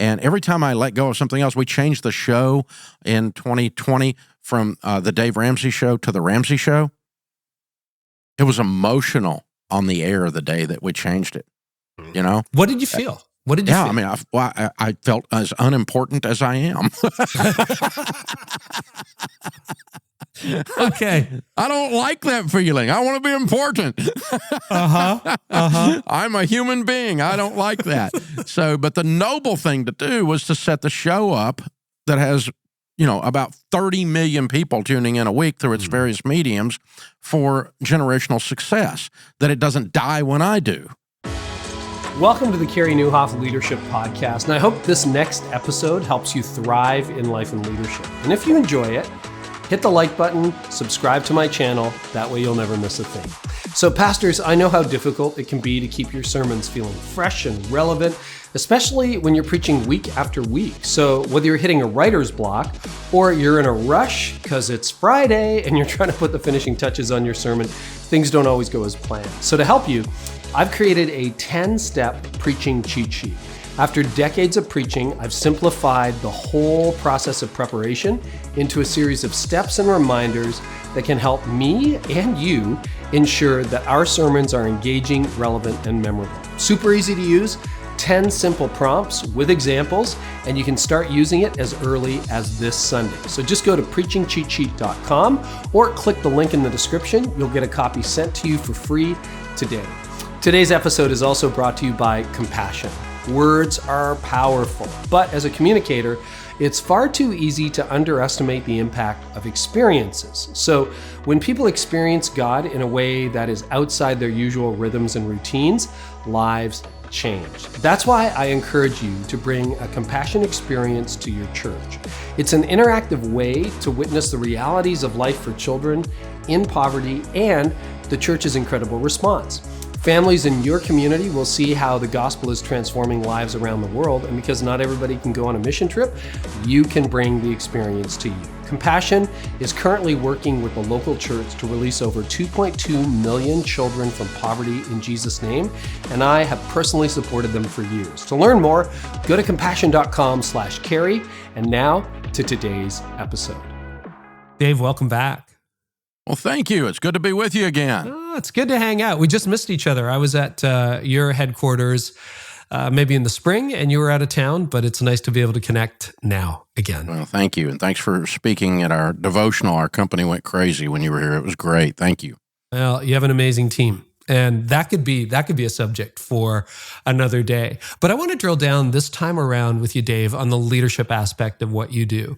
And every time I let go of something else, we changed the show in 2020 from the Dave Ramsey show to the Ramsey show. It was emotional on the air the day that we changed it, you know? What did you feel? What did you feel? I mean, I felt as unimportant as I am. Okay. I don't like that feeling. I want to be important. I'm a human being. I don't like that. But the noble thing to do was to set the show up that has, about 30 million people tuning in a week through its various mediums for generational success, that it doesn't die when I do. Welcome to the Carey Nieuwhof Leadership Podcast, and I hope this next episode helps you thrive in life and leadership. And if you enjoy it, hit the like button, subscribe to my channel, that way you'll never miss a thing. So pastors, I know how difficult it can be to keep your sermons feeling fresh and relevant, especially when you're preaching week after week. So whether you're hitting a writer's block or you're in a rush because it's Friday and you're trying to put the finishing touches on your sermon, things don't always go as planned. So to help you, I've created a 10-step preaching cheat sheet. After decades of preaching, I've simplified the whole process of preparation into a series of steps and reminders that can help me and you ensure that our sermons are engaging, relevant, and memorable. Super easy to use, 10 simple prompts with examples, and you can start using it as early as this Sunday. So just go to preachingcheatsheet.com or click the link in the description. You'll get a copy sent to you for free today. Today's episode is also brought to you by compassion. Words are powerful, but as a communicator, it's far too easy to underestimate the impact of experiences. So when people experience God in a way that is outside their usual rhythms and routines, lives change. That's why I encourage you to bring a compassion experience to your church. It's an interactive way to witness the realities of life for children in poverty and the church's incredible response. Families in your community will see how the gospel is transforming lives around the world, and because not everybody can go on a mission trip, you can bring the experience to you. Compassion is currently working with the local church to release over 2.2 million children from poverty in Jesus' name, and I have personally supported them for years. To learn more, go to compassion.com/Carey, and now to today's episode. Dave, welcome back. Well, thank you. It's good to be with you again. Oh, it's good to hang out. We just missed each other. I was at your headquarters maybe in the spring, and you were out of town, but it's nice to be able to connect now again. Well, thank you. And thanks for speaking at our devotional. Our company went crazy when you were here. It was great. Thank you. Well, you have an amazing team. And that could be a subject for another day. But I want to drill down this time around with you, Dave, on the leadership aspect of what you do.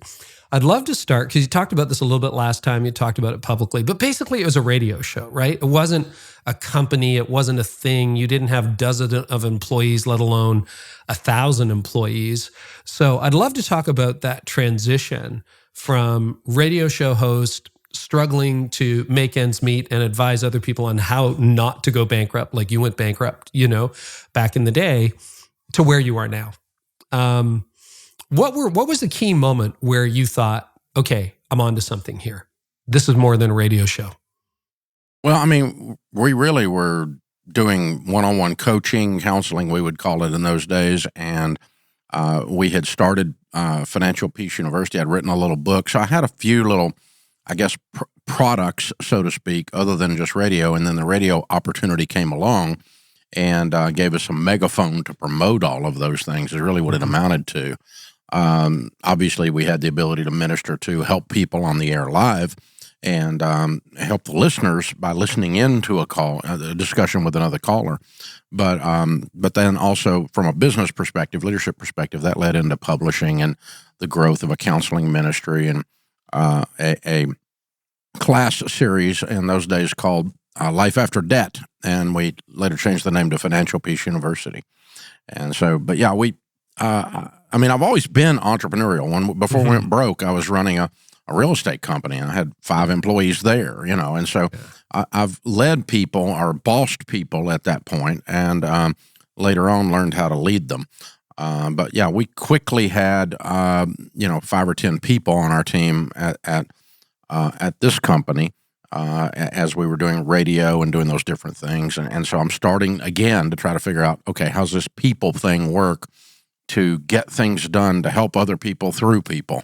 I'd love to start, because you talked about this a little bit last time, you talked about it publicly, but basically it was a radio show, right? It wasn't a company, it wasn't a thing. You didn't have dozens of employees, let alone 1,000 employees. So I'd love to talk about that transition from radio show host, struggling to make ends meet and advise other people on how not to go bankrupt, like you went bankrupt, back in the day, to where you are now. What was the key moment where you thought, okay, I'm onto something here? This is more than a radio show. Well, I mean, we really were doing one-on-one coaching, counseling, we would call it in those days. And we had started Financial Peace University. I'd written a little book. So I had a few little, I guess, products, so to speak, other than just radio. And then the radio opportunity came along and gave us a megaphone to promote all of those things is really what it amounted to. Obviously, we had the ability to minister to help people on the air live and help the listeners by listening into a discussion with another caller. But then also from a business perspective, leadership perspective, that led into publishing and the growth of a counseling ministry and a class series in those days called Life After Debt. And we later changed the name to Financial Peace University. And so, but yeah, I've always been entrepreneurial. Before we went broke, I was running a real estate company. I had 5 employees there, and so I've led people or bossed people at that point, and later on learned how to lead them. But yeah, we quickly had 5 or 10 people on our team at this company as we were doing radio and doing those different things, and so I'm starting again to try to figure out, okay, how's this people thing work to get things done, to help other people through people.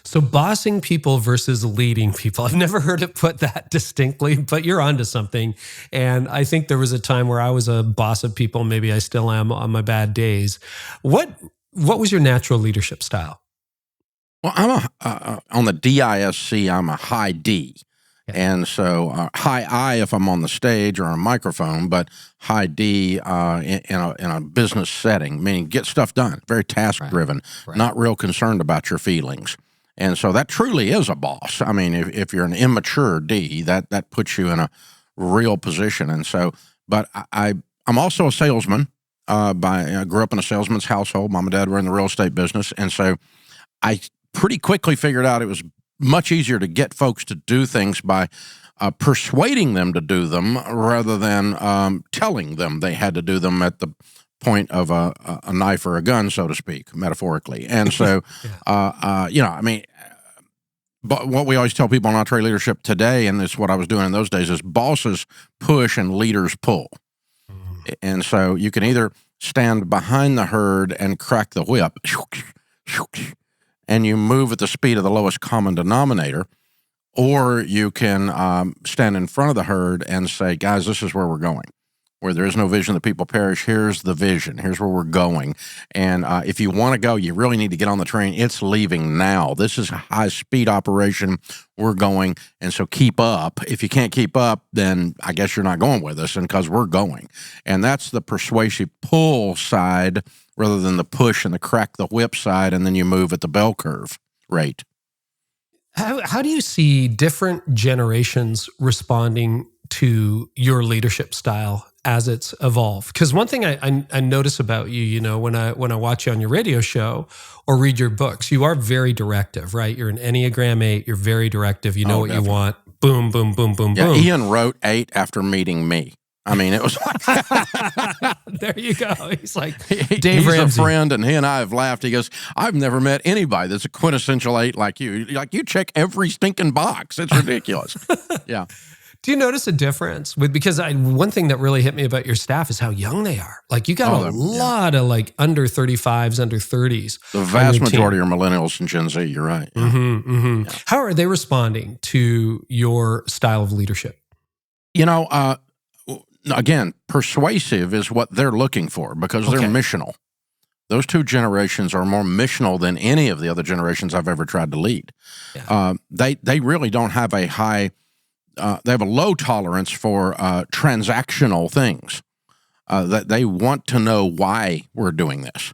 So bossing people versus leading people. I've never heard it put that distinctly, but you're onto something. And I think there was a time where I was a boss of people. Maybe I still am on my bad days. What was your natural leadership style? Well, I'm on the DISC, I'm a high D. And so high I if I'm on the stage or on a microphone, but high D in a business setting, meaning get stuff done, very task-driven, not real concerned about your feelings. And so that truly is a boss. I mean, if you're an immature D, that puts you in a real position. And so, but I'm also a salesman. I grew up in a salesman's household. Mom and dad were in the real estate business. And so I pretty quickly figured out it was much easier to get folks to do things by persuading them to do them rather than telling them they had to do them at the point of a knife or a gun, so to speak, metaphorically. And so, but what we always tell people in entree leadership today, and this is what I was doing in those days, is bosses push and leaders pull. And so you can either stand behind the herd and crack the whip, and you move at the speed of the lowest common denominator, or you can stand in front of the herd and say, guys, this is where we're going. Where there is no vision, the people perish. Here's the vision. Here's where we're going. And if you want to go, you really need to get on the train. It's leaving now. This is a high-speed operation. We're going. And so keep up. If you can't keep up, then I guess you're not going with us, and because we're going. And that's the persuasive pull side rather than the push and the crack the whip side, and then you move at the bell curve rate. How do you see different generations responding to your leadership style as it's evolved? Because one thing I notice about you, when I watch you on your radio show or read your books, you are very directive, right? You're an Enneagram 8. You're very directive. You know what definitely. you want. Boom, boom, boom, boom, Yeah, boom. Ian wrote 8 after meeting me. I mean, it was like... There you go. He's like, He's Dave Ramsey. a friend, and he and I have laughed. He goes, I've never met anybody that's a quintessential 8 like you. Like, you check every stinking box. It's ridiculous. Yeah. Do you notice a difference because one thing that really hit me about your staff is how young they are. Like you got a lot of like under 35s, under 30s. The vast majority are millennials and Gen Z. You're right. Yeah. Yeah. How are they responding to your style of leadership? Again, persuasive is what they're looking for because they're missional. Those two generations are more missional than any of the other generations I've ever tried to lead. Yeah. They really don't have a high... they have a low tolerance for transactional things. That they want to know why we're doing this.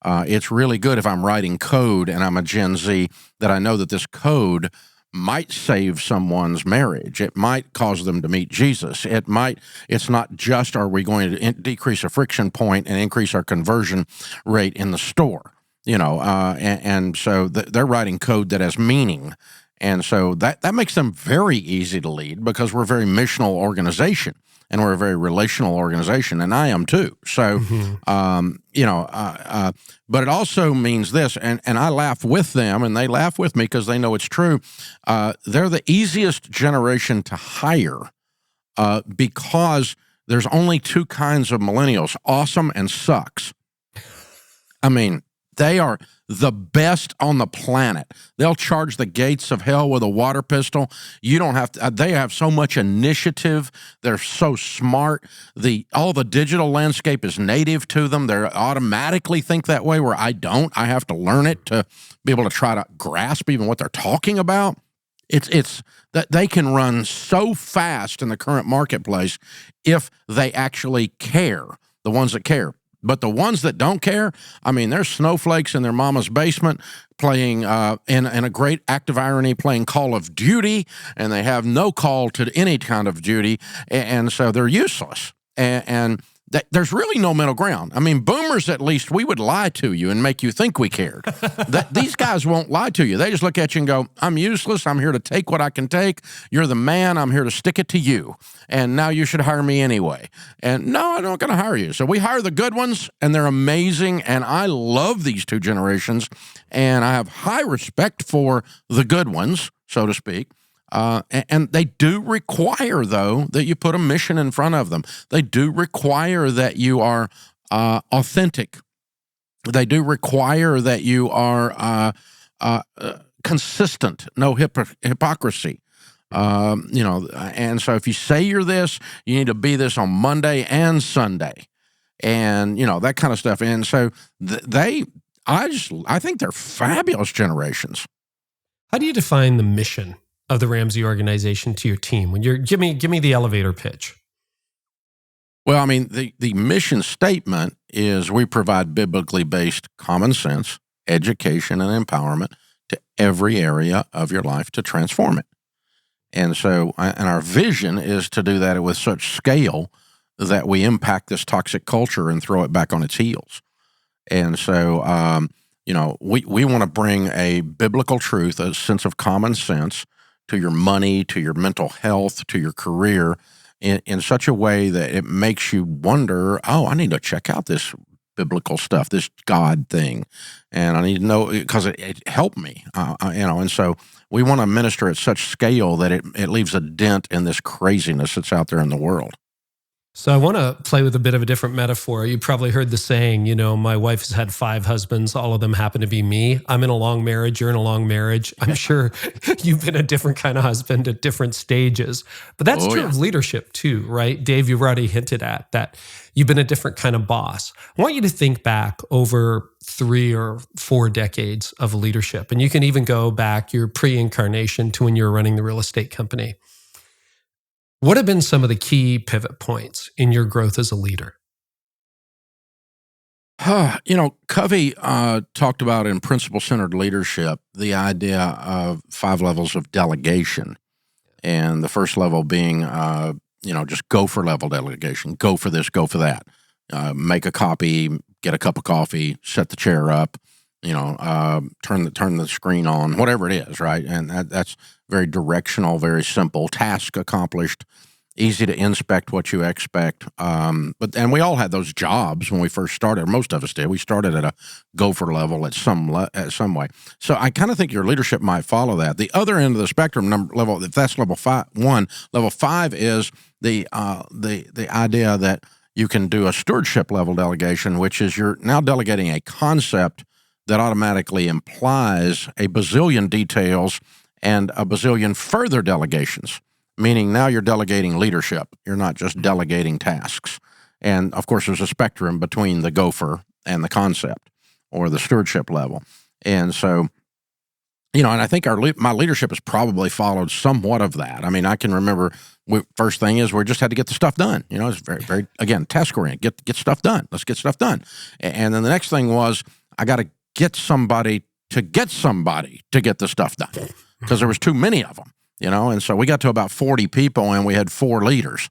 It's really good if I'm writing code and I'm a Gen Z that I know that this code might save someone's marriage. It might cause them to meet Jesus. It's not just are we going to decrease a friction point and increase our conversion rate in the store, and so they're writing code that has meaning. And so that makes them very easy to lead because we're a very missional organization and we're a very relational organization, and I am too. So, but it also means this, and I laugh with them, and they laugh with me because they know it's true. They're the easiest generation to hire because there's only 2 kinds of millennials, awesome and sucks. I mean, they are the best on the planet. They'll charge the gates of hell with a water pistol. You don't have to. They have so much initiative. They're so smart. All the digital landscape is native to them. They automatically think that way, where I don't. I have to learn it to be able to try to grasp even what they're talking about. It's that they can run so fast in the current marketplace if they actually care. The ones that care. But the ones that don't care, I mean, they're snowflakes in their mama's basement playing, in a great act of irony, playing Call of Duty, and they have no call to any kind of duty, and so they're useless. And there's really no middle ground. I mean, boomers, at least, we would lie to you and make you think we cared. These guys won't lie to you. They just look at you and go, I'm useless. I'm here to take what I can take. You're the man. I'm here to stick it to you. And now you should hire me anyway. And no, I'm not going to hire you. So we hire the good ones, and they're amazing. And I love these 2 generations. And I have high respect for the good ones, so to speak. And they do require, though, that you put a mission in front of them. They do require that you are authentic They do require that you are consistent, no hypocrisy. And so if you say you're this, you need to be this on Monday and Sunday, and that kind of stuff. And so I think they're fabulous generations. How do you define the mission of the Ramsey organization to your team? When give me the elevator pitch. Well, I mean, the mission statement is we provide biblically based common sense, education, and empowerment to every area of your life to transform it. And so, and our vision is to do that with such scale that we impact this toxic culture and throw it back on its heels. And so, we want to bring a biblical truth, a sense of common sense to your money, to your mental health, to your career in such a way that it makes you wonder, oh, I need to check out this biblical stuff, this God thing. And I need to know because it helped me, and so we want to minister at such scale that it leaves a dent in this craziness that's out there in the world. So I want to play with a bit of a different metaphor. You probably heard the saying, my wife has had 5 husbands. All of them happen to be me. I'm in a long marriage. You're in a long marriage. I'm sure you've been a different kind of husband at different stages. But that's true of leadership too, right? Dave, you've already hinted at that. You've been a different kind of boss. I want you to think back over 3 or 4 decades of leadership. And you can even go back your pre-incarnation to when you were running the real estate company. What have been some of the key pivot points in your growth as a leader? Covey talked about in principle-centered leadership the idea of 5 levels of delegation. And the first level being, just gopher level delegation. Go for this, go for that. Make a copy, get a cup of coffee, set the chair up, turn the screen on, whatever it is, right? And that's very directional, very simple, task accomplished, easy to inspect what you expect. And we all had those jobs when we first started. Most of us did. We started at a gopher level at some way. So I kind of think your leadership might follow that. The other end of the spectrum, level, if that's level 5, level 5 is the idea that you can do a stewardship level delegation, which is you're now delegating a concept that automatically implies a bazillion details and a bazillion further delegations, meaning now you're delegating leadership. You're not just delegating tasks. And, of course, there's a spectrum between the gopher and the concept or the stewardship level. And so, and I think my leadership has probably followed somewhat of that. I mean, I can remember first thing is we just had to get the stuff done. It's very, very, again, task-oriented. Get stuff done. Let's get stuff done. And then the next thing was I got to get somebody to get the stuff done because there was too many of them, and so we got to about 40 people and we had 4 leaders,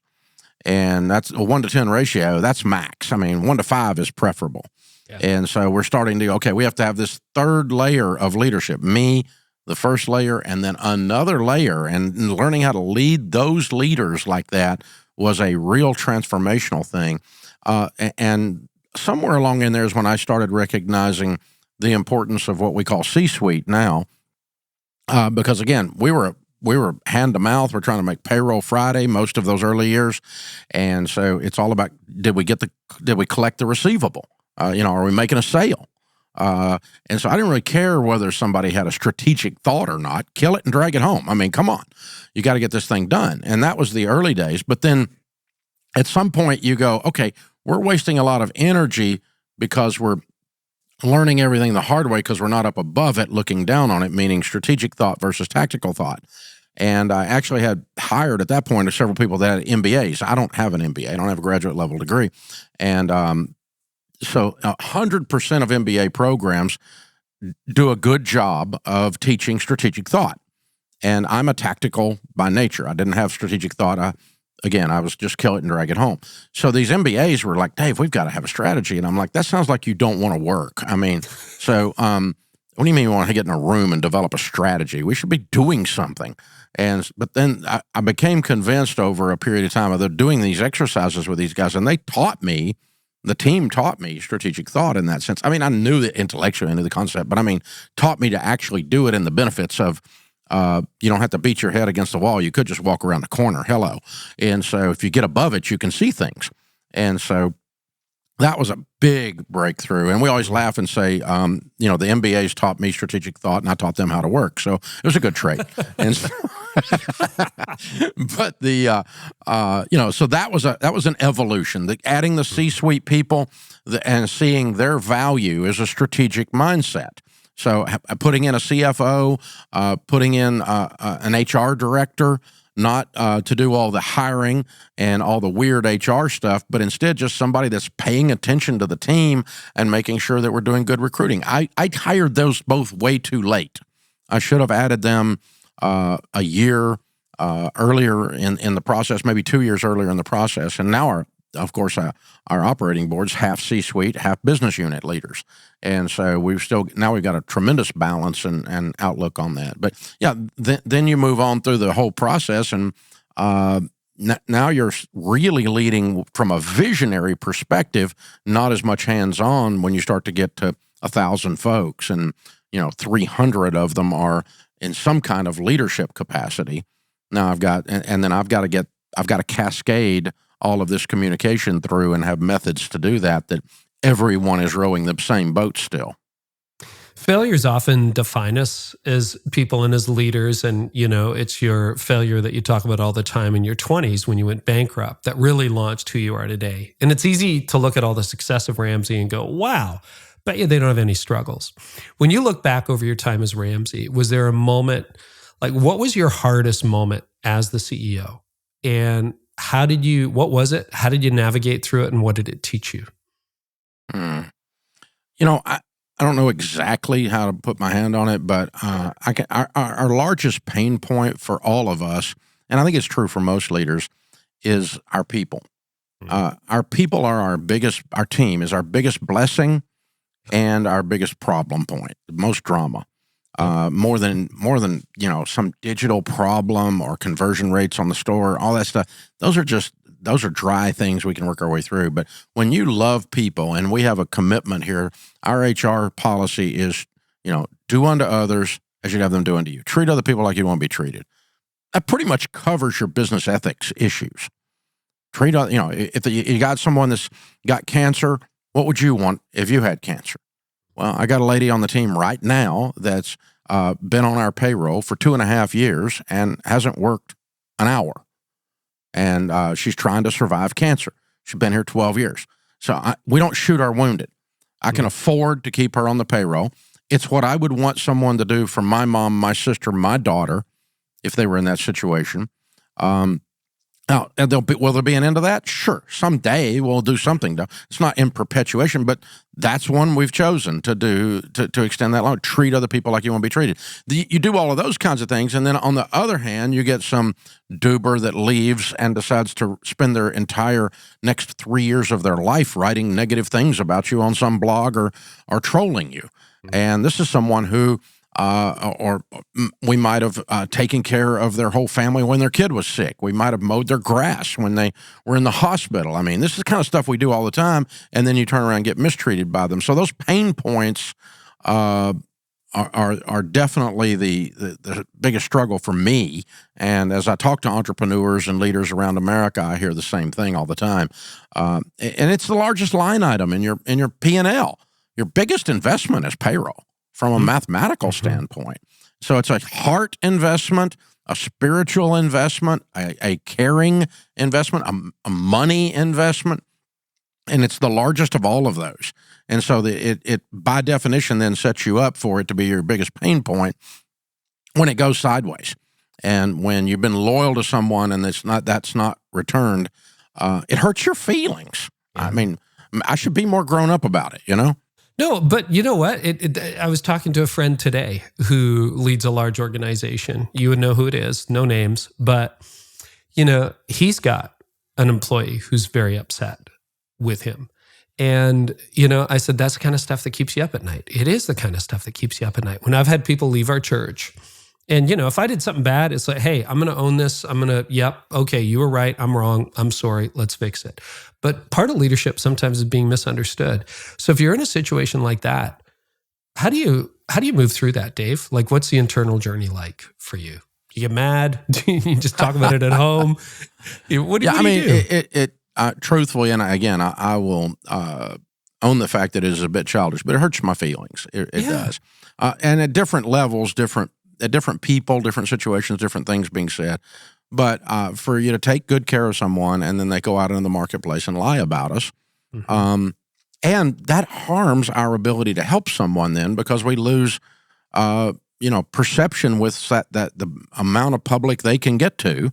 and that's a 1 to 10 ratio. That's max. I mean, 1 to 5 is preferable. Yeah. And so we're starting to, we have to have this 3rd layer of leadership, me, the first layer, and then another layer, and learning how to lead those leaders like that was a real transformational thing. And somewhere along in there is when I started recognizing the importance of what we call C-suite now, because again, we were hand to mouth. We're trying to make payroll Friday most of those early years, and so it's all about did we collect the receivable? Are we making a sale? And so I didn't really care whether somebody had a strategic thought or not. Kill it and drag it home. I mean, come on, you got to get this thing done. And that was the early days. But then at some point you go, okay, we're wasting a lot of energy because we're learning everything the hard way because we're not up above it, looking down on it, meaning strategic thought versus tactical thought. And I actually had hired at that point several people that had MBAs. I don't have an MBA. I don't have a graduate level degree. And so 100% of MBA programs do a good job of teaching strategic thought. And I'm a tactical by nature. I didn't have strategic thought. I was just kill it and drag it home. So these MBAs were like, Dave, we've got to have a strategy. And I'm like, that sounds like you don't want to work. I mean, so what do you mean you want to get in a room and develop a strategy? We should be doing something. But then I became convinced over a period of time of doing these exercises with these guys, and the team taught me strategic thought in that sense. I mean, I knew it intellectually, I knew the concept, but taught me to actually do it in the benefits of you don't have to beat your head against the wall. You could just walk around the corner. Hello. And so if you get above it, you can see things. And so that was a big breakthrough. And we always laugh and say, the MBAs taught me strategic thought, and I taught them how to work. So it was a good trait. And so, but so that was an evolution. Adding the C-suite people and seeing their value is a strategic mindset. So putting in a CFO, putting in an HR director, not to do all the hiring and all the weird HR stuff, but instead just somebody that's paying attention to the team and making sure that we're doing good recruiting. I hired those both way too late. I should have added them a year earlier in the process, maybe 2 years earlier in the process. And now our operating board's half C-suite, half business unit leaders. And so we've got a tremendous balance and outlook on that. But yeah, then you move on through the whole process, and now you're really leading from a visionary perspective, not as much hands-on when you start to get to 1,000 folks, and 300 of them are in some kind of leadership capacity. Now I've got to cascade all of this communication through and have methods to do that everyone is rowing the same boat still. Failures often define us as people and as leaders. And, it's your failure that you talk about all the time in your 20s when you went bankrupt that really launched who you are today. And it's easy to look at all the success of Ramsey and go, wow, bet you they don't have any struggles. When you look back over your time as Ramsey, was there a moment, what was your hardest moment as the CEO? And what was it? How did you navigate through it? And what did it teach you? I don't know exactly how to put my hand on it, but our largest pain point for all of us, and I think it's true for most leaders, is our people. Our people are our team is our biggest blessing and our biggest problem point, the most drama. More than some digital problem or conversion rates on the store, all that stuff. Those are dry things we can work our way through. But when you love people, and we have a commitment here, our HR policy is, do unto others as you'd have them do unto you. Treat other people like you want to be treated. That pretty much covers your business ethics issues. If you got someone that's got cancer, what would you want if you had cancer? Well, I got a lady on the team right now that's been on our payroll for 2.5 years and hasn't worked an hour. And she's trying to survive cancer. She's been here 12 years. So we don't shoot our wounded. I can afford to keep her on the payroll. It's what I would want someone to do for my mom, my sister, my daughter, if they were in that situation. Now, will there be an end to that? Sure. Someday we'll do something. It's not in perpetuation, but that's one we've chosen to do, to extend that long. Treat other people like you want to be treated. You do all of those kinds of things, and then on the other hand, you get some doober that leaves and decides to spend their entire next 3 years of their life writing negative things about you on some blog or trolling you. And this is someone who or we might have taken care of their whole family when their kid was sick. We might have mowed their grass when they were in the hospital. I mean, this is the kind of stuff we do all the time, and then you turn around and get mistreated by them. So those pain points are definitely the biggest struggle for me. And as I talk to entrepreneurs and leaders around America, I hear the same thing all the time. And it's the largest line item in your P&L. Your biggest investment is payroll from a mathematical standpoint. So it's a heart investment, a spiritual investment, a caring investment, a money investment, and it's the largest of all of those. And so it by definition then sets you up for it to be your biggest pain point when it goes sideways. And when you've been loyal to someone and that's not returned, it hurts your feelings. Yeah. I mean, I should be more grown up about it, you know? No, but you know what? I was talking to a friend today who leads a large organization. You would know who it is, no names, but he's got an employee who's very upset with him. And, I said, that's the kind of stuff that keeps you up at night. It is the kind of stuff that keeps you up at night. When I've had people leave our church, and, if I did something bad, it's like, hey, I'm going to own this. Okay, you were right. I'm wrong. I'm sorry. Let's fix it. But part of leadership sometimes is being misunderstood. So if you're in a situation like that, how do you move through that, Dave? Like, what's the internal journey like for you? You get mad? You just talk about it at home? What do you do? truthfully, and again, I will own the fact that it is a bit childish, but it hurts my feelings. It does. And at different levels, at different people, different situations, different things being said. But for you to take good care of someone and then they go out into the marketplace and lie about us, and that harms our ability to help someone then, because we lose, perception with that the amount of public they can get to,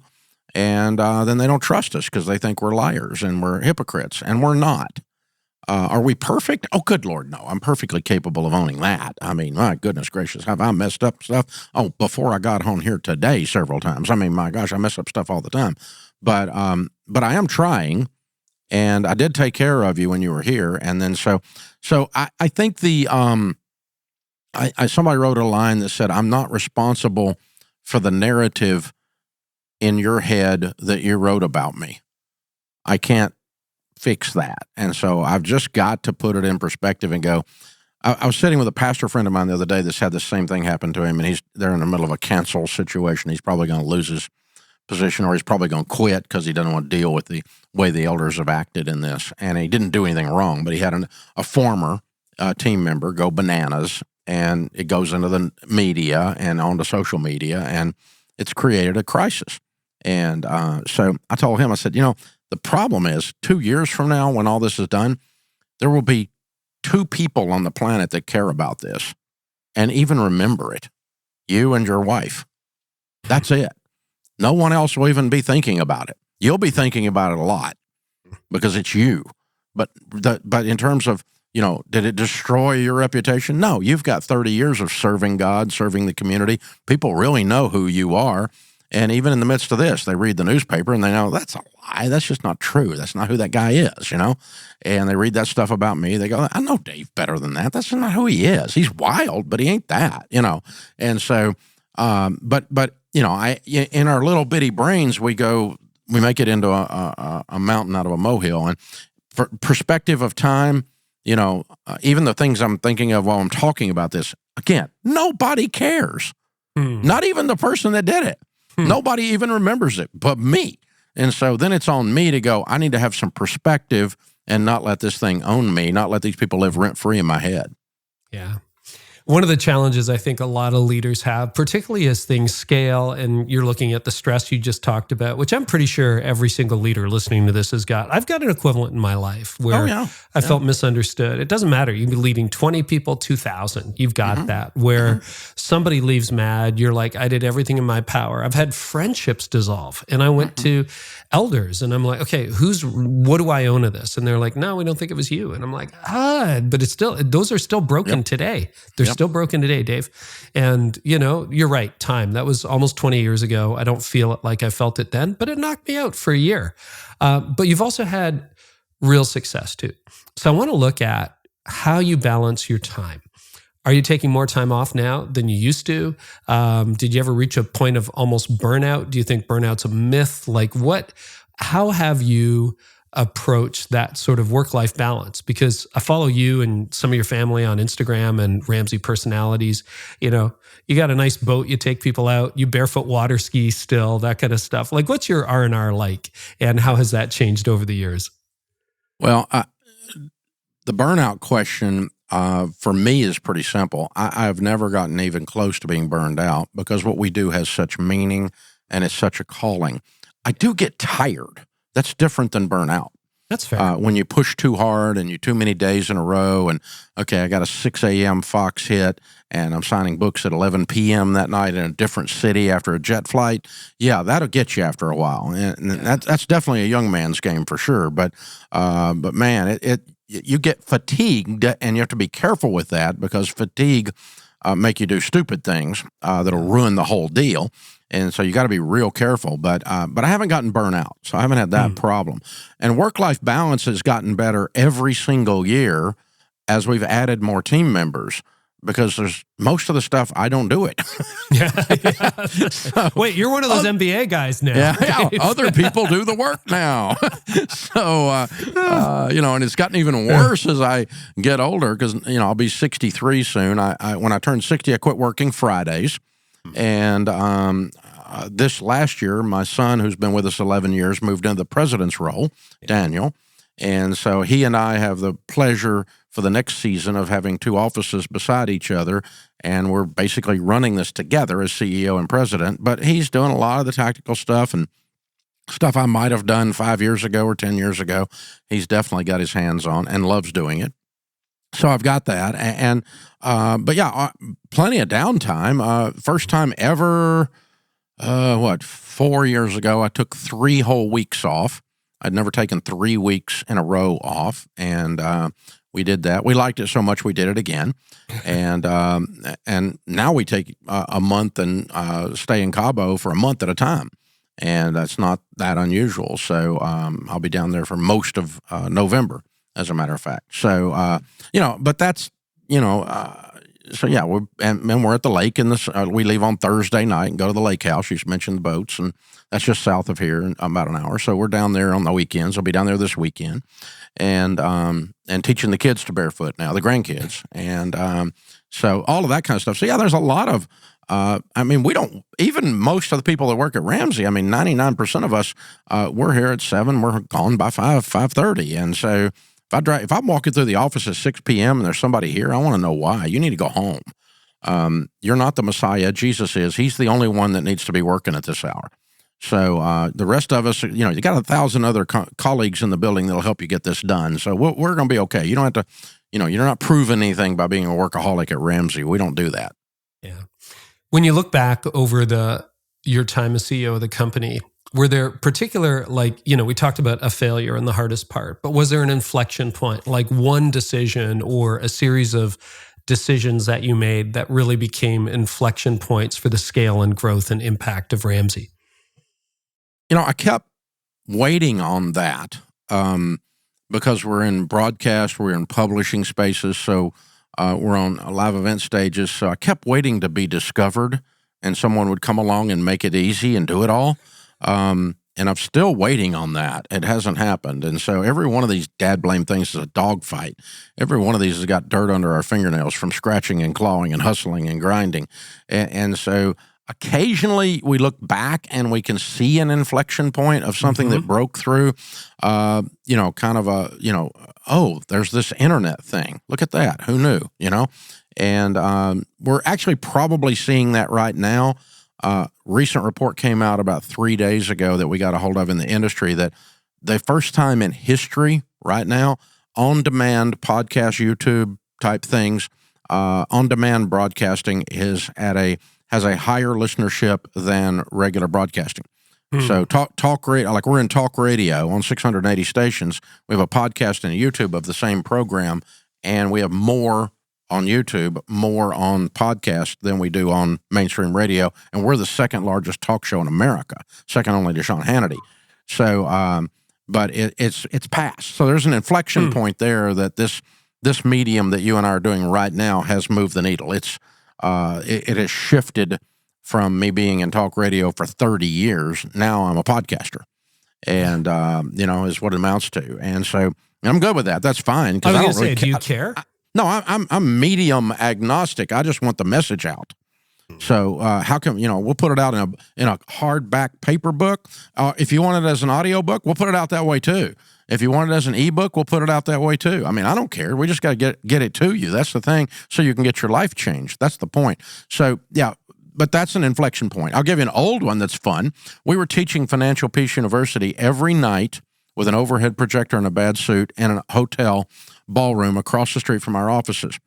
and then they don't trust us because they think we're liars and we're hypocrites, and we're not. Are we perfect? Oh, good Lord, no. I'm perfectly capable of owning that. I mean, my goodness gracious, have I messed up stuff? Oh, before I got on here today several times. I mean, my gosh, I mess up stuff all the time. But I am trying, and I did take care of you when you were here. And then so I think somebody wrote a line that said, I'm not responsible for the narrative in your head that you wrote about me. I can't fix that. And so I've just got to put it in perspective and go, I was sitting with a pastor friend of mine the other day that's had the same thing happen to him, and they're in the middle of a cancel situation. He's probably going to lose his position, or he's probably going to quit because he doesn't want to deal with the way the elders have acted in this. And he didn't do anything wrong, but he had a former team member go bananas, and it goes into the media and onto social media, and it's created a crisis. And so I told him, I said, the problem is 2 years from now, when all this is done, there will be 2 people on the planet that care about this and even remember it. You and your wife. That's it. No one else will even be thinking about it. You'll be thinking about it a lot because it's you. But in terms of, did it destroy your reputation? No, you've got 30 years of serving God, serving the community. People really know who you are. And even in the midst of this, they read the newspaper and they know that's a lie. That's just not true. That's not who that guy is, And they read that stuff about me. They go, I know Dave better than that. That's not who he is. He's wild, but he ain't that, And so, in our little bitty brains, we make it into a mountain out of a molehill. And for perspective of time, even the things I'm thinking of while I'm talking about this, again, nobody cares. Not even the person that did it. Nobody even remembers it but me. And so then it's on me to go, I need to have some perspective and not let this thing own me, not let these people live rent-free in my head. Yeah. One of the challenges I think a lot of leaders have, particularly as things scale and you're looking at the stress you just talked about, which I'm pretty sure every single leader listening to this has got. I've got an equivalent in my life where I felt misunderstood. It doesn't matter. You can be leading 20 people, 2,000. You've got that. Where somebody leaves mad, you're like, I did everything in my power. I've had friendships dissolve. And I went to elders and I'm like, okay, what do I own of this? And they're like, no, we don't think it was you. And I'm like, but those are still broken today. They're still broken today, Dave. And, you're right. Time. That was almost 20 years ago. I don't feel it like I felt it then, but it knocked me out for a year. But you've also had real success too. So I want to look at how you balance your time. Are you taking more time off now than you used to? Did you ever reach a point of almost burnout? Do you think burnout's a myth? How have you approach that sort of work-life balance? Because I follow you and some of your family on Instagram and Ramsey personalities. You got a nice boat, you take people out, you barefoot water ski still, that kind of stuff. What's your R&R like, and how has that changed over the years? Well, the burnout question for me is pretty simple. I've never gotten even close to being burned out because what we do has such meaning and it's such a calling. I do get tired. That's different than burnout. That's fair. When you push too hard and you too many days in a row and, okay, I got a 6 a.m. Fox hit and I'm signing books at 11 p.m. that night in a different city after a jet flight. Yeah, that'll get you after a while. And that's definitely a young man's game for sure. But man, you get fatigued and you have to be careful with that because fatigue make you do stupid things that'll ruin the whole deal. And so you got to be real careful, but I haven't gotten burnt out, so I haven't had that problem. And work-life balance has gotten better every single year as we've added more team members because there's most of the stuff I don't do it. So, wait, you're one of those MBA guys now. Yeah, other people do the work now. So, and it's gotten even worse as I get older because, I'll be 63 soon. When I turn 60, I quit working Fridays. And this last year, my son, who's been with us 11 years, moved into the president's role, Daniel. And so he and I have the pleasure for the next season of having two offices beside each other, and we're basically running this together as CEO and president. But he's doing a lot of the tactical stuff and stuff I might have done 5 years ago or 10 years ago. He's definitely got his hands on and loves doing it. So I've got that. But yeah, plenty of downtime. First time ever, 4 years ago, I took 3 whole weeks off. I'd never taken 3 weeks in a row off, and we did that. We liked it so much we did it again, and now we take a month and stay in Cabo for a month at a time, and that's not that unusual. So I'll be down there for most of November, as a matter of fact. So but that's so yeah, we're at the lake, and we leave on Thursday night and go to the lake house. You mentioned the boats, and that's just south of here, about an hour. So we're down there on the weekends. I'll be down there this weekend, and teaching the kids to barefoot now, the grandkids, and so all of that kind of stuff. So yeah, there's a lot of. We don't, even most of the people that work at Ramsey, 99% of us, we're here at 7, we're gone by 5:30, and so. If I'm walking through the office at 6 p.m. and there's somebody here, I want to know why. You need to go home. You're not the Messiah. Jesus is. He's the only one that needs to be working at this hour. So the rest of us, you got 1,000 other colleagues in the building that'll help you get this done. So we're going to be okay. You don't have to, you're not proving anything by being a workaholic at Ramsey. We don't do that. Yeah. When you look back over your time as CEO of the company, were there particular, we talked about a failure and the hardest part, but was there an inflection point, like one decision or a series of decisions that you made that really became inflection points for the scale and growth and impact of Ramsey? I kept waiting on that because we're in broadcast, we're in publishing spaces, so we're on live event stages. So I kept waiting to be discovered, and someone would come along and make it easy and do it all. And I'm still waiting on that. It hasn't happened. And so every one of these dad blame things is a dogfight. Every one of these has got dirt under our fingernails from scratching and clawing and hustling and grinding. And so occasionally we look back and we can see an inflection point of something that broke through, there's this internet thing. Look at that. Who knew, And we're actually probably seeing that right now. Recent report came out about 3 days ago that we got a hold of in the industry that the first time in history right now, on-demand podcast, YouTube type things, on-demand broadcasting has a higher listenership than regular broadcasting. So talk radio, like we're in talk radio on 680 stations. We have a podcast and a YouTube of the same program, and we have more on YouTube, more on podcast than we do on mainstream radio. And we're the second largest talk show in America, second only to Sean Hannity. So, but it's past. So there's an inflection point there that this medium that you and I are doing right now has moved the needle. It has shifted from me being in talk radio for 30 years. Now I'm a podcaster, and is what it amounts to. And so I'm good with that. That's fine. I was going to say, do you care? No, I'm medium agnostic. I just want the message out. So how come, we'll put it out in a hardback paper book. If you want it as an audio book, we'll put it out that way too. If you want it as an ebook, we'll put it out that way too. I don't care. We just got to get it to you. That's the thing. So you can get your life changed. That's the point. So yeah, but that's an inflection point. I'll give you an old one that's fun. We were teaching Financial Peace University every night with an overhead projector and a bad suit in a hotel ballroom across the street from our offices.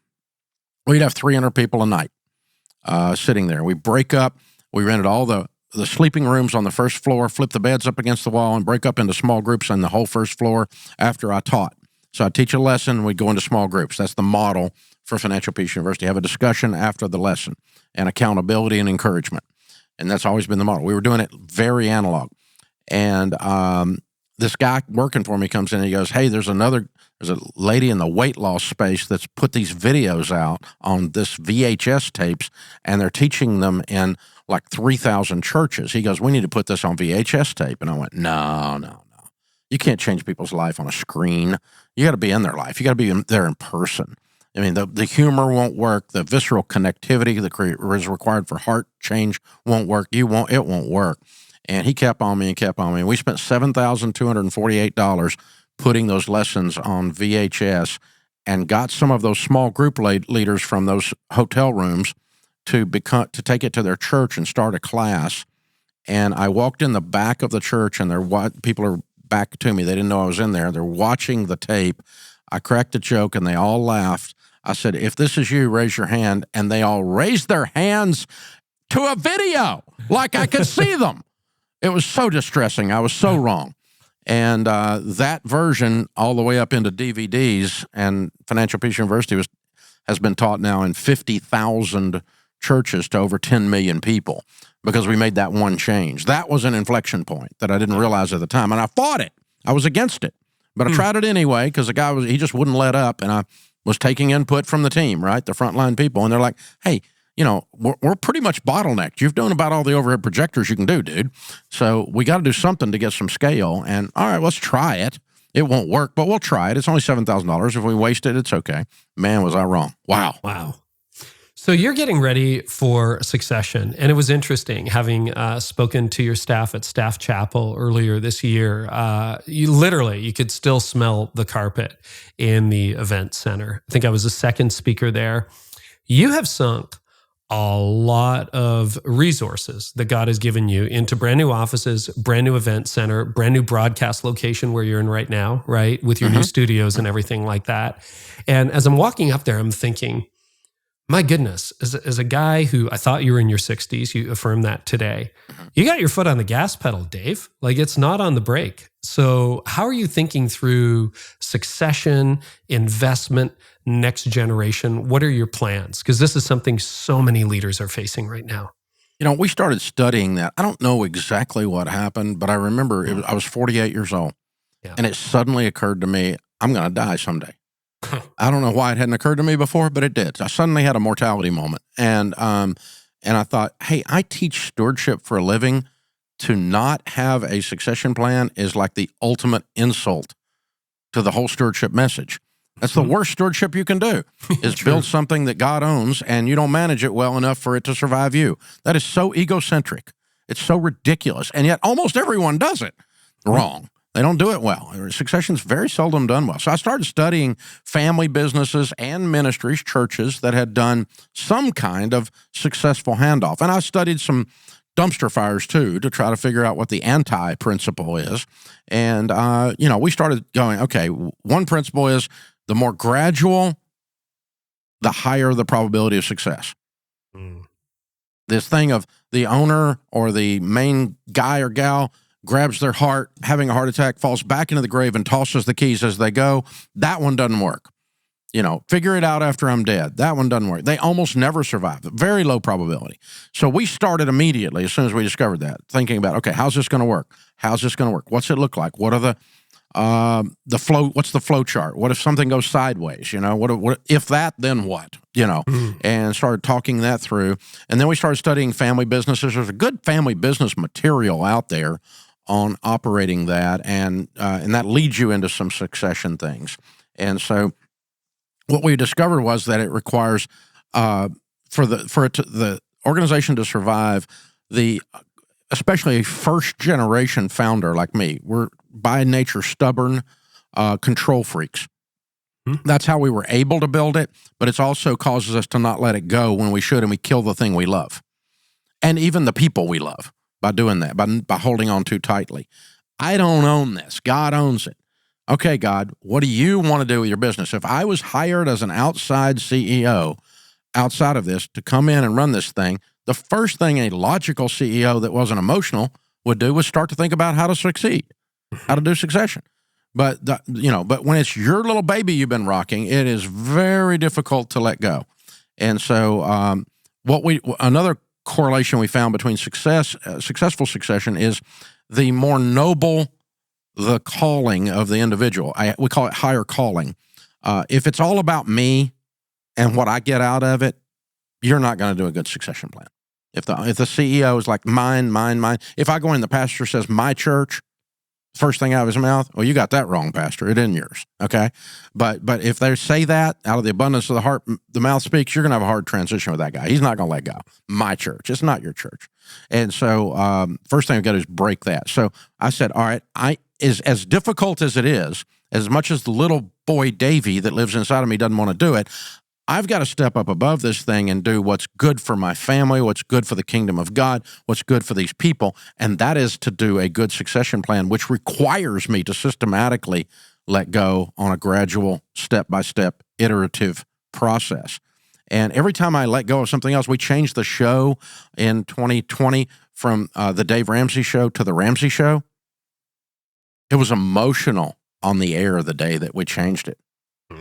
We'd have 300 people a night sitting there. We break up. We rented all the sleeping rooms on the first floor, flip the beds up against the wall, and break up into small groups on the whole first floor after I taught. So I'd teach a lesson, we'd go into small groups. That's the model for Financial Peace University. Have a discussion after the lesson and accountability and encouragement. And that's always been the model. We were doing it very analog. And this guy working for me comes in and he goes, hey, there's a lady in the weight loss space that's put these videos out on this VHS tapes, and they're teaching them in like 3,000 churches. He goes, we need to put this on VHS tape. And I went, no. You can't change people's life on a screen. You got to be in their life. You got to be there in person. I mean, the humor won't work. The visceral connectivity that is required for heart change won't work. It won't work. And he kept on me and kept on me. And we spent $7,248 putting those lessons on VHS and got some of those small group leaders from those hotel rooms to take it to their church and start a class. And I walked in the back of the church, and people are back to me. They didn't know I was in there. They're watching the tape. I cracked a joke, and they all laughed. I said, if this is you, raise your hand. And they all raised their hands to a video like I could see them. It was so distressing. I was so wrong. And that version, all the way up into DVDs, and Financial Peace University has been taught now in 50,000 churches to over 10 million people because we made that one change. That was an inflection point that I didn't realize at the time. And I fought it. I was against it. But I tried it anyway because the guy he just wouldn't let up. And I was taking input from the team, right, the frontline people. And they're like, hey, we're pretty much bottlenecked. You've done about all the overhead projectors you can do, dude. So we got to do something to get some scale. And all right, let's try it. It won't work, but we'll try it. It's only $7,000. If we waste it, it's okay. Man, was I wrong. Wow. So you're getting ready for succession. And it was interesting having spoken to your staff at Staff Chapel earlier this year. You could still smell the carpet in the event center. I think I was the second speaker there. You have sunk a lot of resources that God has given you into brand new offices, brand new event center, brand new broadcast location where you're in right now, right? With your new studios and everything like that. And as I'm walking up there, I'm thinking, my goodness, as a guy who I thought you were in your 60s, you affirmed that today. You got your foot on the gas pedal, Dave. Like, it's not on the brake. So how are you thinking through succession, investment, next generation? What are your plans? Because this is something so many leaders are facing right now. We started studying that. I don't know exactly what happened, but I remember I was 48 years old, and it suddenly occurred to me, I'm going to die someday. I don't know why it hadn't occurred to me before, but it did. I suddenly had a mortality moment. And I thought, hey, I teach stewardship for a living. To not have a succession plan is like the ultimate insult to the whole stewardship message. That's the worst stewardship you can do, is build something that God owns and you don't manage it well enough for it to survive you. That is so egocentric. It's so ridiculous. And yet almost everyone does it wrong. They don't do it well. Succession's very seldom done well. So I started studying family businesses and ministries, churches that had done some kind of successful handoff. And I studied some dumpster fires too to try to figure out what the anti-principle is. And, we started going, okay, one principle is the more gradual, the higher the probability of success. This thing of the owner or the main guy or gal grabs their heart, having a heart attack, falls back into the grave and tosses the keys as they go. That one doesn't work. Figure it out after I'm dead. That one doesn't work. They almost never survive. Very low probability. So we started immediately as soon as we discovered that, thinking about, okay, how's this going to work? How's this going to work? What's it look like? What are the flow? What's the flow chart? What if something goes sideways? What if that, then what? And started talking that through. And then we started studying family businesses. There's a good family business material out there on operating that, and that leads you into some succession things. And so what we discovered was that it requires for the organization to survive, especially a first generation founder like me, we're by nature stubborn control freaks. That's how we were able to build it, but it also causes us to not let it go when we should, and we kill the thing we love, and even the people we love. By doing that, by holding on too tightly. I don't own this. God owns it. Okay, God, what do you want to do with your business? If I was hired as an outside CEO, outside of this, to come in and run this thing, the first thing a logical CEO that wasn't emotional would do was start to think about how to succeed, how to do succession. But when it's your little baby you've been rocking, it is very difficult to let go. And so, another correlation we found between successful succession is the more noble the calling of the individual. We call it higher calling. If it's all about me and what I get out of it, you're not going to do a good succession plan. If the CEO is like mine, if I go in, the pastor says my church, First thing out of his mouth, well, you got that wrong, Pastor. It isn't yours, okay? But if they say that out of the abundance of the heart, the mouth speaks, you're going to have a hard transition with that guy. He's not going to let go. My church. It's not your church. And so first thing I've got to do is break that. So I said, all right, as difficult as it is, as much as the little boy Davy that lives inside of me doesn't want to do it, I've got to step up above this thing and do what's good for my family, what's good for the kingdom of God, what's good for these people, and that is to do a good succession plan, which requires me to systematically let go on a gradual, step-by-step, iterative process. And every time I let go of something else, we changed the show in 2020 from the Dave Ramsey show to the Ramsey show. It was emotional on the air the day that we changed it,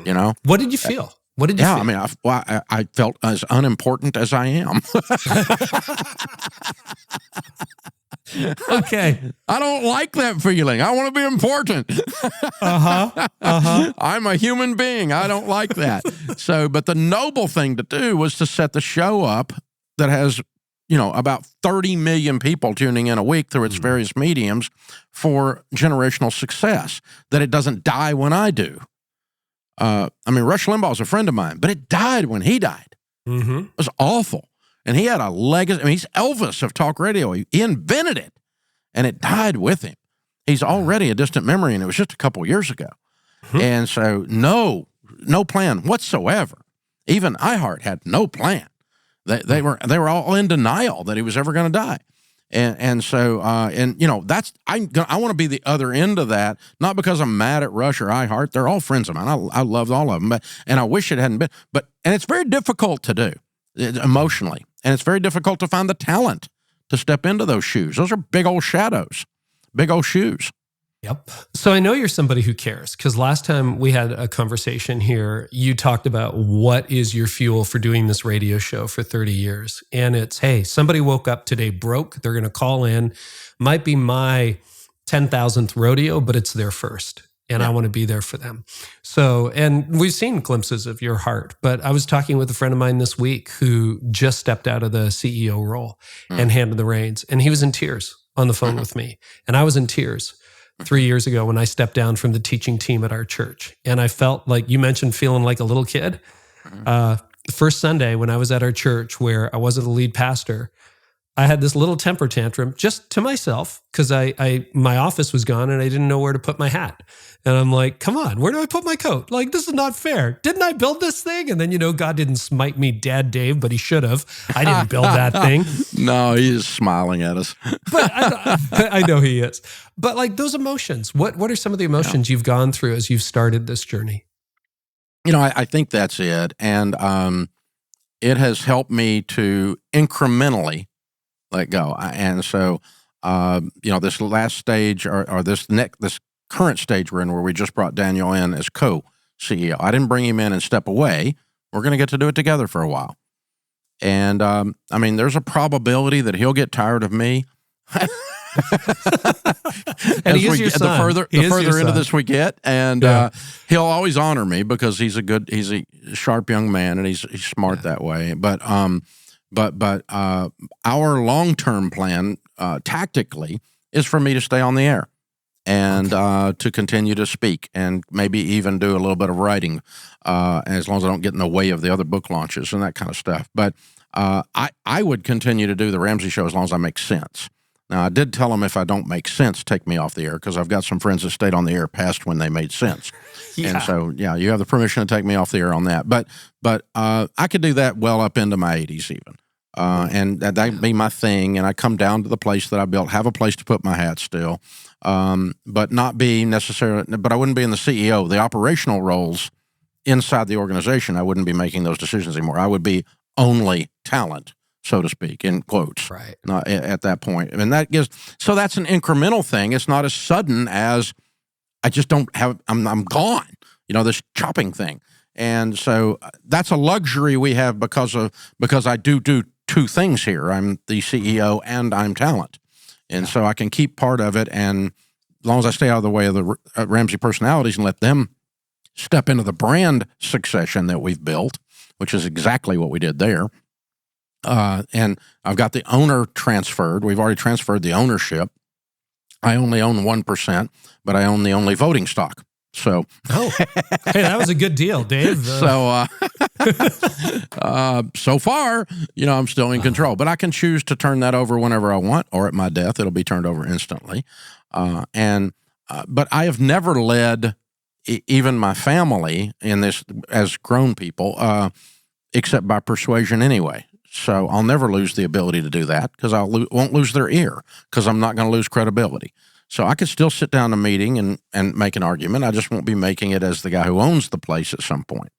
you know? What did you feel? What did you feel? I mean, I felt as unimportant as I am. Okay. I don't like that feeling. I want to be important. I'm a human being. I don't like that. So, but the noble thing to do was to set the show up that has, about 30 million people tuning in a week through its various mediums for generational success, that it doesn't die when I do. Rush Limbaugh is a friend of mine, but it died when he died. Mm-hmm. It was awful. And he had a legacy. He's Elvis of talk radio. He invented it, and it died with him. He's already a distant memory, and it was just a couple years ago. Mm-hmm. And so no plan whatsoever. Even iHeart had no plan. They were all in denial that he was ever going to die. And so that's I want to be the other end of that, not because I'm mad at Rush or iHeart. They're all friends of mine. I love all of them, and I wish it hadn't been. And it's very difficult to do emotionally, and it's very difficult to find the talent to step into those shoes. Those are big old shadows, big old shoes. Yep. So I know you're somebody who cares, because last time we had a conversation here, you talked about what is your fuel for doing this radio show for 30 years. And it's, hey, somebody woke up today broke. They're going to call in. Might be my 10,000th rodeo, but it's their first. And I want to be there for them. So, and we've seen glimpses of your heart, but I was talking with a friend of mine this week who just stepped out of the CEO role and handed the reins. And he was in tears on the phone with me. And I was in tears 3 years ago when I stepped down from the teaching team at our church. And I felt like, you mentioned feeling like a little kid. The first Sunday when I was at our church where I wasn't the lead pastor, I had this little temper tantrum just to myself because my office was gone and I didn't know where to put my hat. And I'm like, come on, where do I put my coat? Like, this is not fair. Didn't I build this thing? And then, God didn't smite me, Dad Dave, but he should have. I didn't build that thing. No, he's smiling at us. But I know he is. But like those emotions, what are some of the emotions you've gone through as you've started this journey? I think that's it. And it has helped me to incrementally let go. And so, this last stage or this current stage we're in, where we just brought Daniel in as co-CEO. I didn't bring him in and step away. We're going to get to do it together for a while. And there's a probability that he'll get tired of me. And he is your son. The further into this we get, and he'll always honor me because he's a sharp young man, and he's smart that way. But our long-term plan, tactically, is for me to stay on the air and to continue to speak and maybe even do a little bit of writing, as long as I don't get in the way of the other book launches and that kind of stuff. But I would continue to do the Ramsey show as long as I make sense. Now, I did tell him if I don't make sense, take me off the air, because I've got some friends that stayed on the air past when they made sense. And so, you have the permission to take me off the air on that. But I could do that well up into my 80s even. And that'd be my thing. And I come down to the place that I built, have a place to put my hat still, but not be necessarily, but I wouldn't be in the CEO. The operational roles inside the organization, I wouldn't be making those decisions anymore. I would be only talent, so to speak, in quotes, right? At that point. And so that's an incremental thing. It's not as sudden as I just don't have, I'm gone, this chopping thing. And so that's a luxury we have because I do two things here. I'm the CEO and I'm talent. And so I can keep part of it. And as long as I stay out of the way of the Ramsey personalities and let them step into the brand succession that we've built, which is exactly what we did there. And I've got the owner transferred. We've already transferred the ownership I only own 1%, but I own the only voting stock. So, hey, that was a good deal, Dave. So far, I'm still in control, but I can choose to turn that over whenever I want, or at my death, it'll be turned over instantly. But I have never led even my family in this as grown people, except by persuasion anyway. So I'll never lose the ability to do that because I won't lose their ear because I'm not going to lose credibility. So I could still sit down in a meeting and make an argument. I just won't be making it as the guy who owns the place at some point.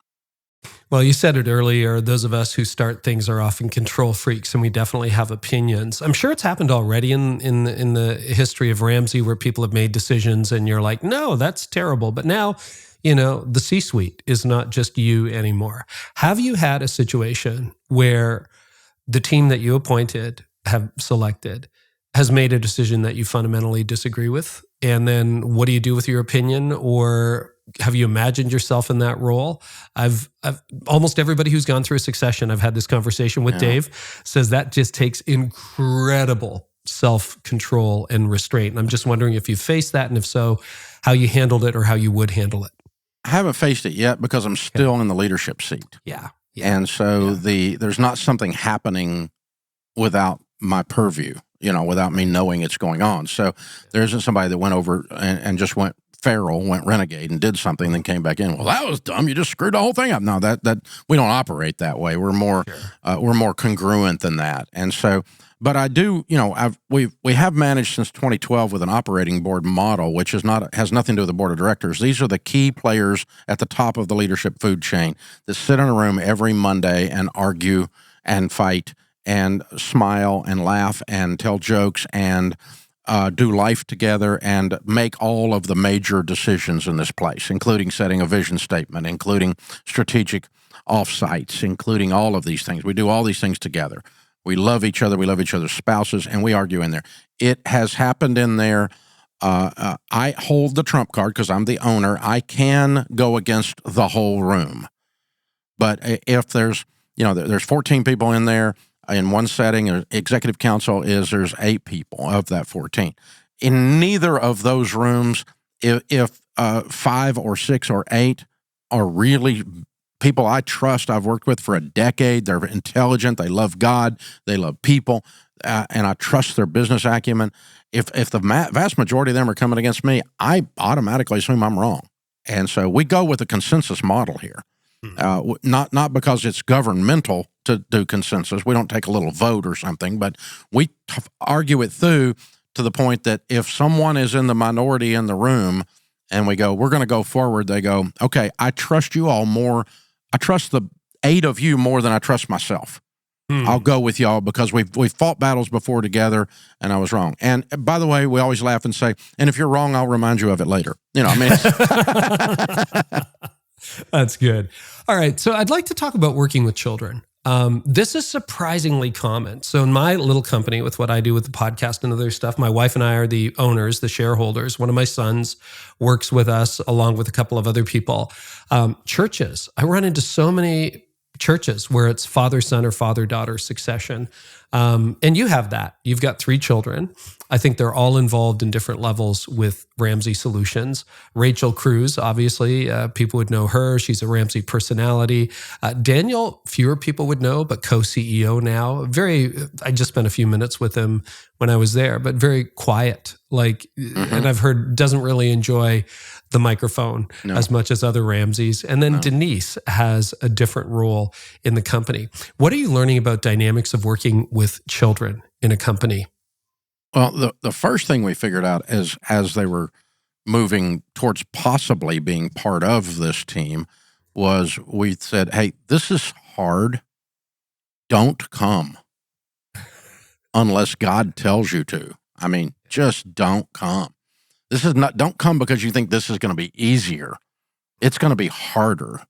Well, you said it earlier. Those of us who start things are often control freaks, and we definitely have opinions. I'm sure it's happened already in the history of Ramsey where people have made decisions and you're like, no, that's terrible. But now, the C-suite is not just you anymore. Have you had a situation where the team that you appointed, have selected, has made a decision that you fundamentally disagree with? And then what do you do with your opinion? Or have you imagined yourself in that role? I've almost everybody who's gone through a succession, I've had this conversation with Dave, says that just takes incredible self-control and restraint. And I'm just wondering if you faced that, and if so, how you handled it or how you would handle it. I haven't faced it yet because I'm still in the leadership seat. Yeah. And so there's not something happening without my purview, without me knowing it's going on. So there isn't somebody that went over and just went feral, went renegade and did something and then came back in. Well, that was dumb. You just screwed the whole thing up. No, that we don't operate that way. We're more congruent than that. And so, but I do, we have managed since 2012 with an operating board model, which has nothing to do with the board of directors. These are the key players at the top of the leadership food chain that sit in a room every Monday and argue and fight and smile and laugh and tell jokes and do life together and make all of the major decisions in this place, including setting a vision statement, including strategic offsites, including all of these things. We do all these things together. We love each other. We love each other's spouses, and we argue in there. It has happened in there. I hold the trump card because I'm the owner. I can go against the whole room. But if there's 14 people in there, in one setting, executive council there's 8 people of that 14. In neither of those rooms, if 5 or 6 or 8 are really people I trust, I've worked with for a decade, they're intelligent, they love God, they love people, and I trust their business acumen. If the vast majority of them are coming against me, I automatically assume I'm wrong. And so we go with a consensus model here. Not because it's governmental to do consensus. We don't take a little vote or something, but we argue it through to the point that if someone is in the minority in the room and we go, we're going to go forward, they go, okay, I trust you all more. I trust the 8 of you more than I trust myself. I'll go with y'all because we've fought battles before together and I was wrong. And by the way, we always laugh and say, and if you're wrong, I'll remind you of it later. That's good. All right. So I'd like to talk about working with children. This is surprisingly common. So in my little company with what I do with the podcast and other stuff, my wife and I are the owners, the shareholders. One of my sons works with us along with a couple of other people. Churches. I run into so many churches where it's father-son or father-daughter succession. And you have that. You've got 3 children. I think they're all involved in different levels with Ramsey Solutions. Rachel Cruz, obviously, people would know her. She's a Ramsey personality. Daniel, fewer people would know, but co-CEO now. I just spent a few minutes with him when I was there, but very quiet. And I've heard doesn't really enjoy the microphone as much as other Ramseys. And then Denise has a different role in the company. What are you learning about dynamics of working with children in a company? Well, the first thing we figured out as they were moving towards possibly being part of this team was we said, hey, this is hard. Don't come unless God tells you to. I mean, just don't come. Don't come because you think this is going to be easier. It's going to be harder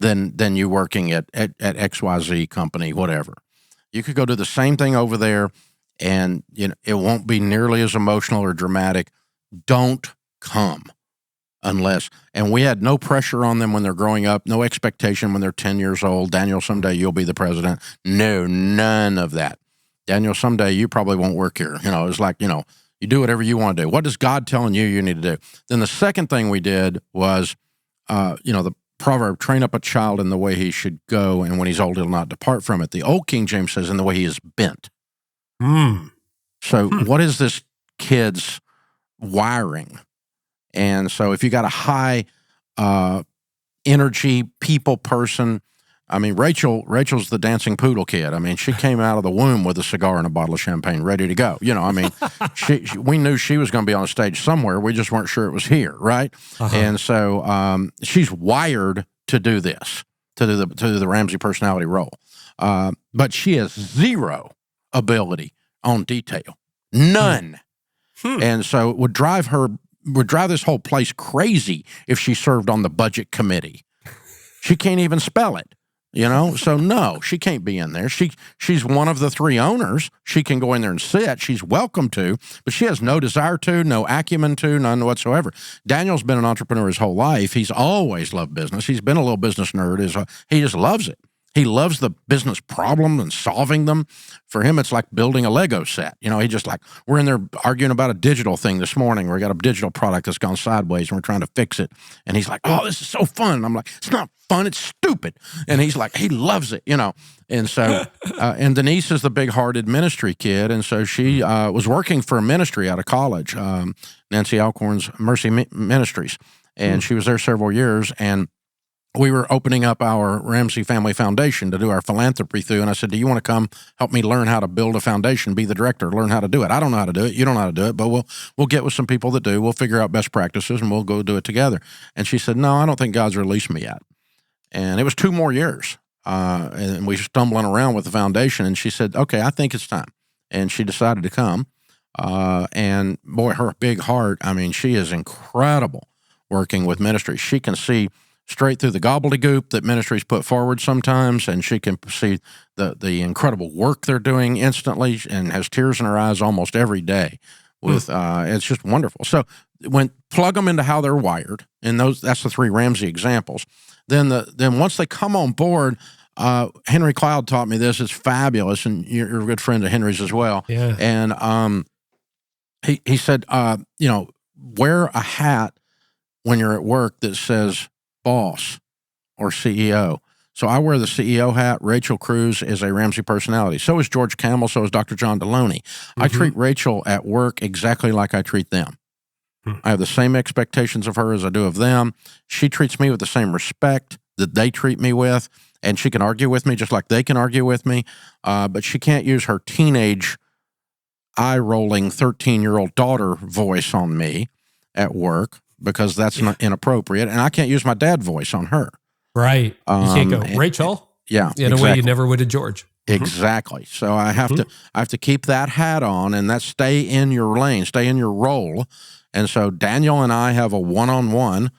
than you working at XYZ company, whatever. You could go do the same thing over there and it won't be nearly as emotional or dramatic. Don't come unless, and we had no pressure on them when they're growing up, no expectation when they're 10 years old. Daniel, someday you'll be the president. No, none of that. Daniel, someday you probably won't work here. It's like, You do whatever you want to do. What is God telling you need to do? Then the second thing we did was, the proverb, train up a child in the way he should go, and when he's old, he'll not depart from it. The old King James says, in the way he is bent. So what is this kid's wiring? And so if you got a high energy people person, I mean, Rachel's the dancing poodle kid. I mean, she came out of the womb with a cigar and a bottle of champagne ready to go. I mean, we knew she was going to be on a stage somewhere. We just weren't sure it was here, right? And so she's wired to do this, to do the Ramsey personality role. But she has zero ability on detail. None. And so it would drive this whole place crazy if she served on the budget committee. She can't even spell it. So no, she can't be in there. She's one of the 3 owners. She can go in there and sit. She's welcome to, but she has no desire to, no acumen to, none whatsoever. Daniel's been an entrepreneur his whole life. He's always loved business. He's been a little business nerd. He just loves it. He loves the business problem and solving them. For him, it's like building a Lego set. He just we're in there arguing about a digital thing this morning. We got a digital product that's gone sideways and we're trying to fix it. And he's like, oh, this is so fun. And I'm like, it's not fun, it's stupid. And he's like, he loves it, And so, and Denise is the big-hearted ministry kid. And so she was working for a ministry out of college, Nancy Alcorn's Mercy Ministries. And she was there several years. And we were opening up our Ramsey Family Foundation to do our philanthropy through. And I said, do you want to come help me learn how to build a foundation, be the director, learn how to do it? I don't know how to do it. You don't know how to do it, but we'll get with some people that do. We'll figure out best practices and we'll go do it together. And she said, no, I don't think God's released me yet. And it was 2 more years. And we were stumbling around with the foundation. And she said, okay, I think it's time. And she decided to come. And boy, her big heart, I mean, she is incredible working with ministry. She can see straight through the gobbledygook that ministries put forward sometimes, and she can see the incredible work they're doing instantly and has tears in her eyes almost every day. It's just wonderful. So plug them into how they're wired, and that's the 3 Ramsey examples. Then once they come on board, Henry Cloud taught me this. It's fabulous, and you're a good friend of Henry's as well. Yeah. And he said, wear a hat when you're at work that says boss or CEO. So I wear the CEO hat. Rachel Cruz is a Ramsey personality. So is George Campbell. So is Dr. John Deloney. I treat Rachel at work exactly like I treat them. I have the same expectations of her as I do of them. She treats me with the same respect that they treat me with, and she can argue with me just like they can argue with me, but she can't use her teenage, eye-rolling 13-year-old daughter voice on me at work because that's not inappropriate, and I can't use my dad voice on her. Right. You can't go, Rachel. Yeah, in a way you never would have George. Exactly. So I have to keep that hat on, and that's stay in your lane, stay in your role. And so Daniel and I have a one-on-one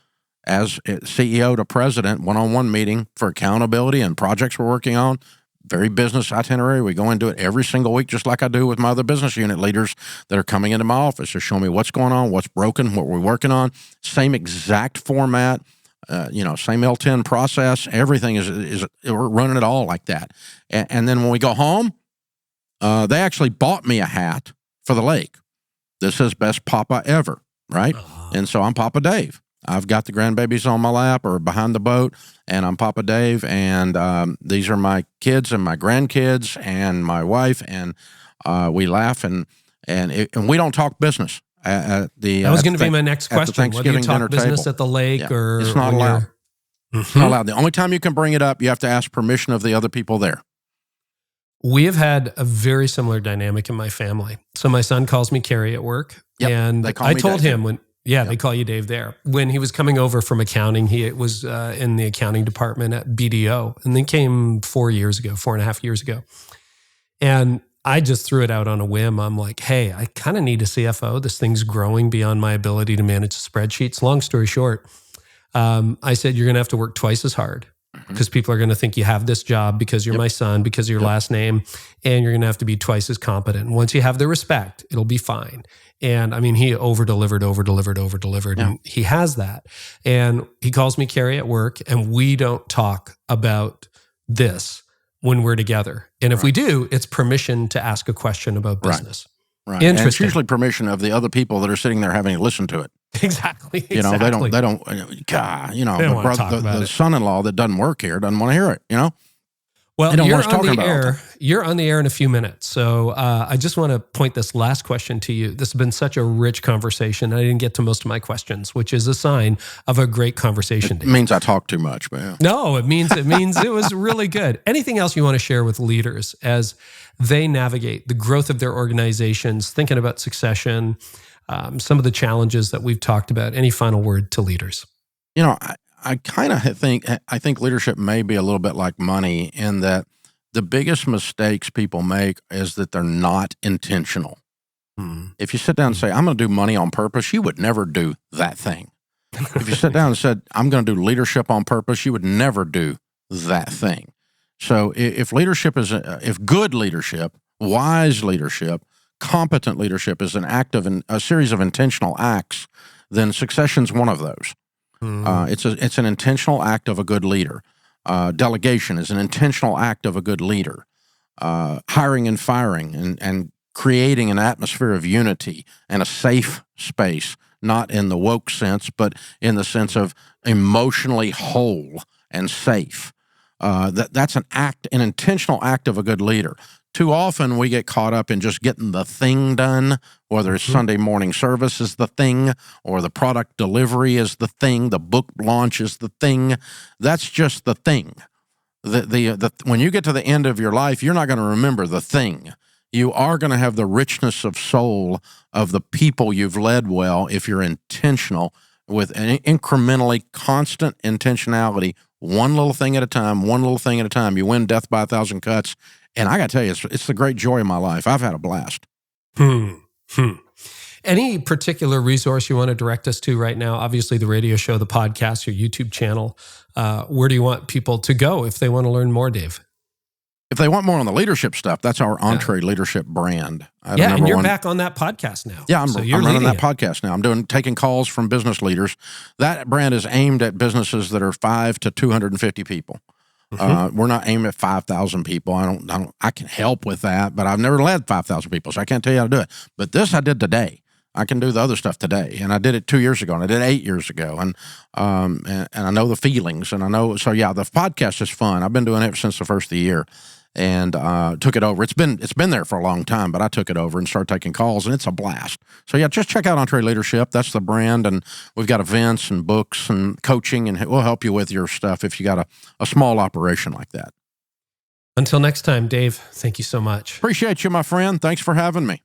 as CEO to president, one-on-one meeting for accountability and projects we're working on. Very business itinerary. We go into it every single week, just like I do with my other business unit leaders that are coming into my office to show me what's going on, what's broken, what we're working on. Same exact format, same L10 process. Everything is we're running it all like that. And then when we go home, they actually bought me a hat for the lake. This says best papa ever, right? And so I'm Papa Dave. I've got the grandbabies on my lap or behind the boat, and I'm Papa Dave, and these are my kids and my grandkids and my wife, and we laugh, and we don't talk business. That was going to be my next question. Whether you talk business table. At the lake or... It's not allowed. It's not allowed. The only time you can bring it up, you have to ask permission of the other people there. We have had a very similar dynamic in my family. So my son calls me Carey at work, and I told him when... Yeah, they call you Dave there. When he was coming over from accounting, he was in the accounting department at BDO, and then came 4.5 years ago. And I just threw it out on a whim. I'm like, hey, I kind of need a CFO. This thing's growing beyond my ability to manage spreadsheets. Long story short, I said, you're going to have to work twice as hard because people are going to think you have this job because you're my son, because of your last name, and you're going to have to be twice as competent. And once you have the respect, it'll be fine. And I mean, he over-delivered, and he has that. And he calls me Carey at work, and we don't talk about this when we're together. And if we do, it's permission to ask a question about business. Right. And it's Interesting. usually permission of the other people that are sitting there having to listen to it. Exactly. You know, they don't, God, you know, They don't wanna talk about the it. son-in-law that doesn't work here doesn't want to hear it, you know? Well, They don't you're want us on talking the about it all the air. You're on the air in a few minutes. So I just want to point this last question to you. This has been such a rich conversation. I didn't get to most of my questions, which is a sign of a great conversation. It means I talk too much, but yeah. No, it means it was really good. Anything else you want to share with leaders as they navigate the growth of their organizations, thinking about succession, some of the challenges that we've talked about? Any final word to leaders? You know, I kind of think leadership may be a little bit like money in that the biggest mistakes people make is that they're not intentional. If you sit down and say, I'm going to do money on purpose, you would never do that thing. If you sit down and said, I'm going to do leadership on purpose, you would never do that thing. So if good leadership, wise leadership, competent leadership is a series of intentional acts, then succession's one of those. It's an intentional act of a good leader. Delegation is an intentional act of a good leader. Hiring and firing and creating an atmosphere of unity and a safe space, not in the woke sense, but in the sense of emotionally whole and safe. That's an intentional act of a good leader. Too often we get caught up in just getting the thing done, whether it's Sunday morning service is the thing, or the product delivery is the thing, the book launch is the thing. That's just the thing. When you get to the end of your life, you're not going to remember the thing. You are going to have the richness of soul of the people you've led well if you're intentional with an incrementally constant intentionality, one little thing at a time, one little thing at a time. You win death by 1,000 cuts. And I got to tell you, it's the great joy of my life. I've had a blast. Any particular resource you want to direct us to right now? Obviously, the radio show, the podcast, your YouTube channel. Where do you want people to go if they want to learn more, Dave? If they want more on the leadership stuff, that's our Entree Leadership brand. And you're back on that podcast now. Yeah, I'm running that podcast now. I'm taking calls from business leaders. That brand is aimed at businesses that are 5 to 250 people. We're not aiming at 5,000 people. I can help with that, but I've never led 5,000 people, so I can't tell you how to do it. But this I did today. I can do the other stuff today, and I did it 2 years ago, and I did it 8 years ago, and I know the feelings, and I know. So yeah, the podcast is fun. I've been doing it since the first of the year, and took it over. It's been there for a long time, but I took it over and started taking calls, and it's a blast. So yeah, just check out Entree Leadership. That's the brand, and we've got events and books and coaching, and we'll help you with your stuff if you got a small operation like that. Until next time, Dave, thank you so much. Appreciate you, my friend. Thanks for having me.